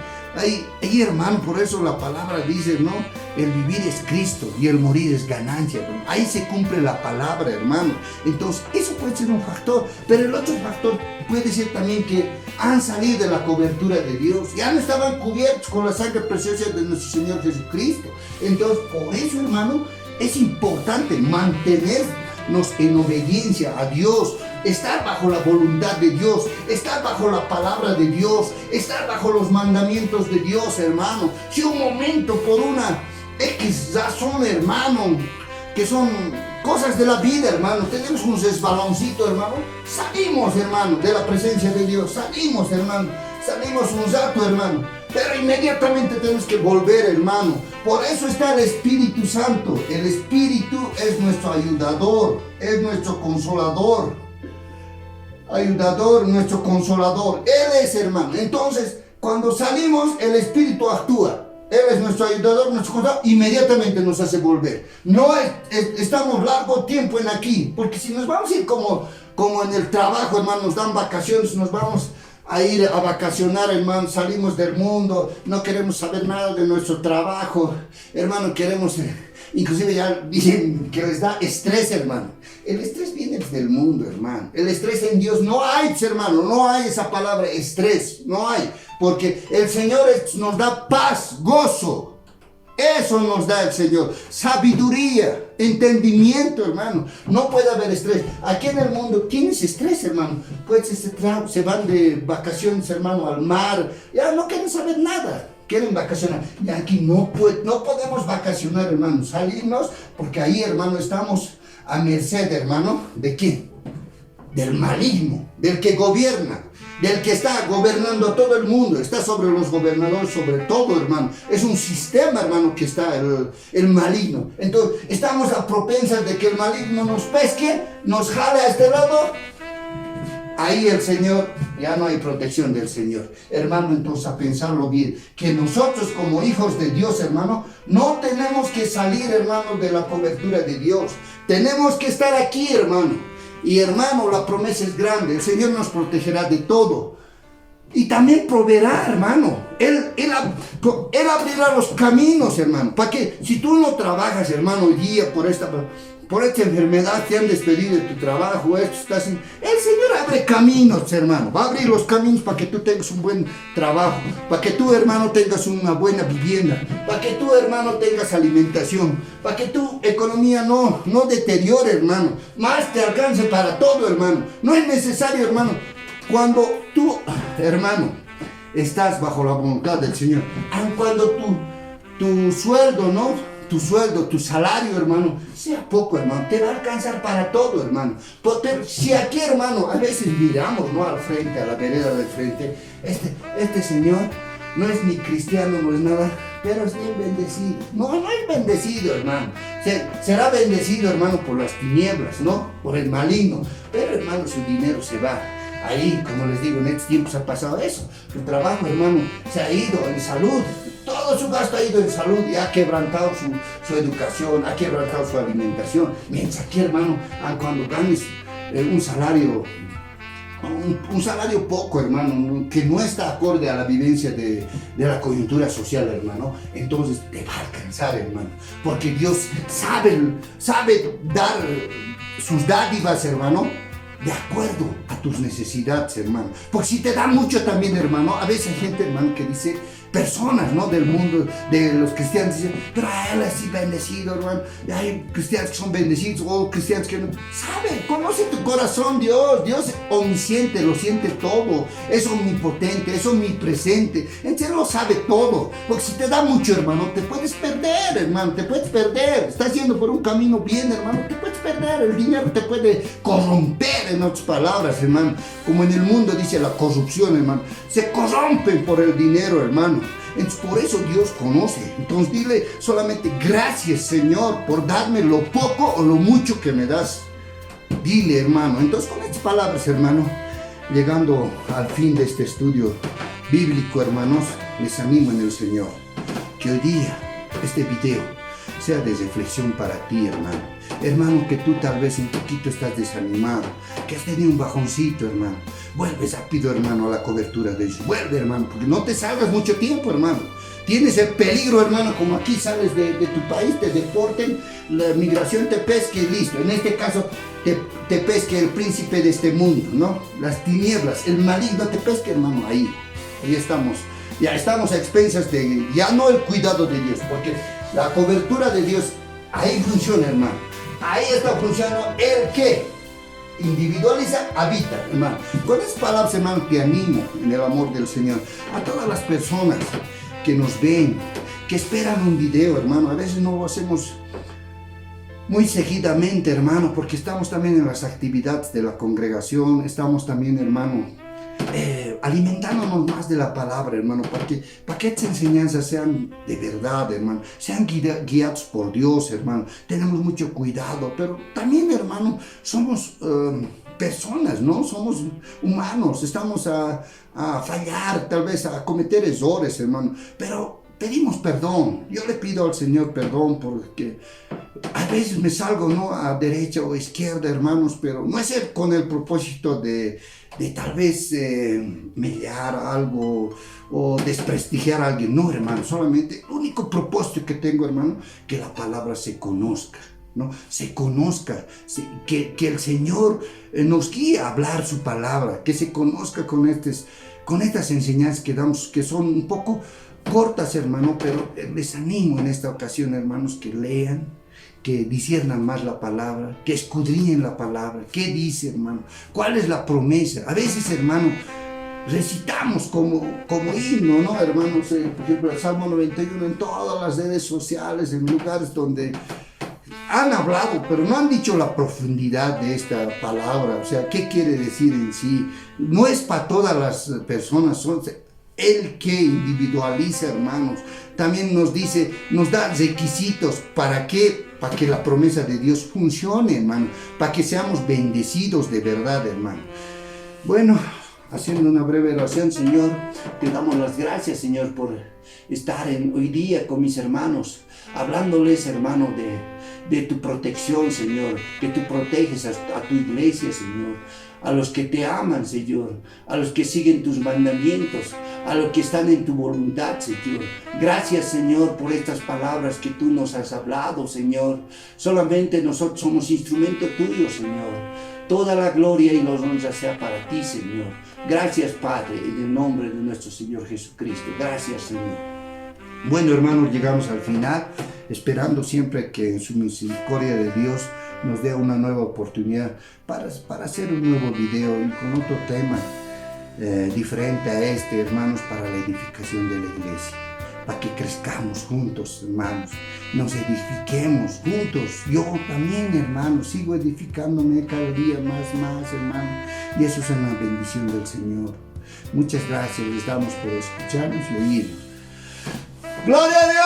hermano, por eso la palabra dice, ¿no? El vivir es Cristo y el morir es ganancia, hermano. Ahí se cumple la palabra, hermano. Entonces, eso puede ser un factor. Pero el otro factor puede ser también que han salido de la cobertura de Dios. Ya no estaban cubiertos con la sangre preciosa de nuestro Señor Jesucristo. Entonces, por eso, hermano, es importante mantenernos en obediencia a Dios, estar bajo la voluntad de Dios, estar bajo la palabra de Dios, estar bajo los mandamientos de Dios, hermano. Si un momento por una X razón, hermano, que son cosas de la vida, hermano, tenemos un resbaloncito, hermano, salimos, hermano, de la presencia de Dios, salimos, hermano, salimos un rato, hermano, pero inmediatamente tenemos que volver, hermano. Por eso está el Espíritu Santo. El Espíritu es nuestro ayudador, es nuestro consolador, nuestro consolador. Él es, hermano. Entonces, cuando salimos, el Espíritu actúa. Él es nuestro ayudador, nuestro consolador, inmediatamente nos hace volver. No estamos largo tiempo en aquí, porque si nos vamos a ir como en el trabajo, hermano, nos dan vacaciones, nos vamos a ir a vacacionar, hermano, salimos del mundo, no queremos saber nada de nuestro trabajo, hermano, queremos, inclusive ya dicen que les da estrés, hermano. El estrés viene del mundo, hermano. El estrés en Dios no hay, hermano, no hay esa palabra estrés, no hay, porque el Señor nos da paz, gozo. Eso nos da el Señor, sabiduría, entendimiento, hermano. No puede haber estrés. Aquí en el mundo tienes estrés, hermano. Pues se van de vacaciones, hermano, al mar. Ya no quieren saber nada. Quieren vacacionar. Y aquí no podemos vacacionar, hermano. Salirnos, porque ahí, hermano, estamos a merced, hermano, ¿de quién? Del maligno, del que gobierna, del que está gobernando a todo el mundo, está sobre los gobernadores, sobre todo, hermano. Es un sistema, hermano, que está el maligno. Entonces, estamos a propensas de que el maligno nos pesque, nos jale a este lado. Ahí el Señor, ya no hay protección del Señor. Hermano, entonces a pensarlo bien, que nosotros como hijos de Dios, hermano, no tenemos que salir, hermano, de la cobertura de Dios. Tenemos que estar aquí, hermano. Y hermano, la promesa es grande. El Señor nos protegerá de todo. Y también proveerá, hermano. Él abrirá los caminos, hermano. Para que si tú no trabajas, hermano, hoy día por esta enfermedad, te han despedido de tu trabajo, el Señor abre caminos, hermano. Va a abrir los caminos para que tú tengas un buen trabajo, para que tú, hermano, tengas una buena vivienda, para que tú, hermano, tengas alimentación, para que tu economía no deteriore, hermano. Más te alcance para todo, hermano. No es necesario, hermano, cuando tú, hermano, estás bajo la voluntad del Señor, aun cuando tu sueldo, ¿no? Tu salario, hermano, sea poco, hermano, te va a alcanzar para todo, hermano. Pero si aquí, hermano, a veces miramos, ¿no?, al frente, a la vereda del frente, este señor no es ni cristiano, no es nada, pero es bien bendecido. No es bendecido, hermano. Será bendecido, hermano, por las tinieblas, ¿no?, por el maligno. Pero, hermano, su dinero se va. Ahí, como les digo, en estos tiempos ha pasado eso. Su trabajo, hermano, se ha ido, en salud. Todo todo su gasto ha ido en salud y ha quebrantado su educación, ha quebrantado su alimentación. Mientras aquí, hermano, cuando ganes un salario poco, hermano, que no está acorde a la vivencia de la coyuntura social, hermano, entonces te va a alcanzar, hermano, porque Dios sabe dar sus dádivas, hermano, de acuerdo a tus necesidades, hermano. Porque si te da mucho también, hermano, a veces hay gente, hermano, que dice, personas, ¿no?, del mundo, de los cristianos, dicen, pero a él así bendecido, hermano. Hay cristianos que son bendecidos o cristianos que no. Sabe, conoce tu corazón, Dios. Dios es omnisciente, lo siente todo. Es omnipotente, es omnipresente. En serio lo sabe todo. Porque si te da mucho, hermano, te puedes perder, hermano. Te puedes perder. Estás yendo por un camino bien, hermano. Te puedes perder. El dinero te puede corromper, en otras palabras, hermano. Como en el mundo dice la corrupción, hermano. Se corrompen por el dinero, hermano. Entonces, por eso Dios conoce. Entonces dile solamente gracias, Señor, por darme lo poco o lo mucho que me das. Dile, hermano. Entonces, con estas palabras, hermano, llegando al fin de este estudio bíblico, hermanos, les animo en el Señor que hoy día este video sea de reflexión para ti, hermano. Hermano, que tú tal vez un poquito estás desanimado, que has tenido un bajoncito, hermano. Vuelve rápido, hermano, a la cobertura de Dios. Vuelve, hermano, porque no te salgas mucho tiempo, hermano. Tienes el peligro, hermano, como aquí sales de tu país, te deporten, la migración te pesque y listo. En este caso, te pesque el príncipe de este mundo, ¿no? Las tinieblas, el maligno te pesque, hermano, ahí estamos. Ya estamos a expensas de, ya no el cuidado de Dios, porque la cobertura de Dios, ahí funciona, hermano. Ahí está funcionando el que individualiza, habita, hermano. Con esas palabras, hermano, te animo en el amor del Señor. A todas las personas que nos ven, que esperan un video, hermano. A veces no lo hacemos muy seguidamente, hermano, porque estamos también en las actividades de la congregación. Estamos también, hermano, alimentándonos más de la palabra, hermano, para que estas enseñanzas sean de verdad, hermano, sean guiados por Dios, hermano. Tenemos mucho cuidado, pero también, hermano, somos personas, ¿no? Somos humanos, estamos a fallar, tal vez a cometer errores, hermano, pero pedimos perdón. Yo le pido al Señor perdón porque a veces me salgo, ¿no?, a derecha o izquierda, hermanos, pero no es con el propósito de tal vez mediar algo o desprestigiar a alguien. No, hermano, solamente el único propósito que tengo, hermano, que la palabra se conozca, ¿no? Se conozca, que el Señor nos guíe a hablar su palabra, que se conozca con estas enseñanzas que damos, que son un poco cortas, hermano, pero les animo en esta ocasión, hermanos, que lean, que disciernan más la palabra, que escudriñen la palabra. ¿Qué dice, hermano? ¿Cuál es la promesa? A veces, hermano, recitamos como himno, ¿no, hermanos? Por ejemplo, el Salmo 91 en todas las redes sociales, en lugares donde han hablado, pero no han dicho la profundidad de esta palabra. O sea, ¿qué quiere decir en sí? No es para todas las personas, el que individualiza, hermanos. También nos dice, nos da requisitos para que la promesa de Dios funcione, hermano, para que seamos bendecidos de verdad, hermano. Bueno, haciendo una breve oración, Señor, te damos las gracias, Señor, por estar hoy día con mis hermanos, hablándoles, hermano, de tu protección, Señor, que tú proteges a tu iglesia, Señor, a los que te aman, Señor, a los que siguen tus mandamientos, a los que están en tu voluntad, Señor. Gracias, Señor, por estas palabras que tú nos has hablado, Señor. Solamente nosotros somos instrumento tuyo, Señor. Toda la gloria y la honra sea para ti, Señor. Gracias, Padre, en el nombre de nuestro Señor Jesucristo. Gracias, Señor. Bueno, hermanos, llegamos al final, esperando siempre que en su misericordia de Dios nos dé una nueva oportunidad para hacer un nuevo video y con otro tema diferente a este, hermanos, para la edificación de la iglesia, para que crezcamos juntos, hermanos, nos edifiquemos juntos. Yo también, hermanos, sigo edificándome cada día más, hermano, y eso es una bendición del Señor. Muchas gracias les damos por escucharnos y oírnos. ¡Gloria a Dios!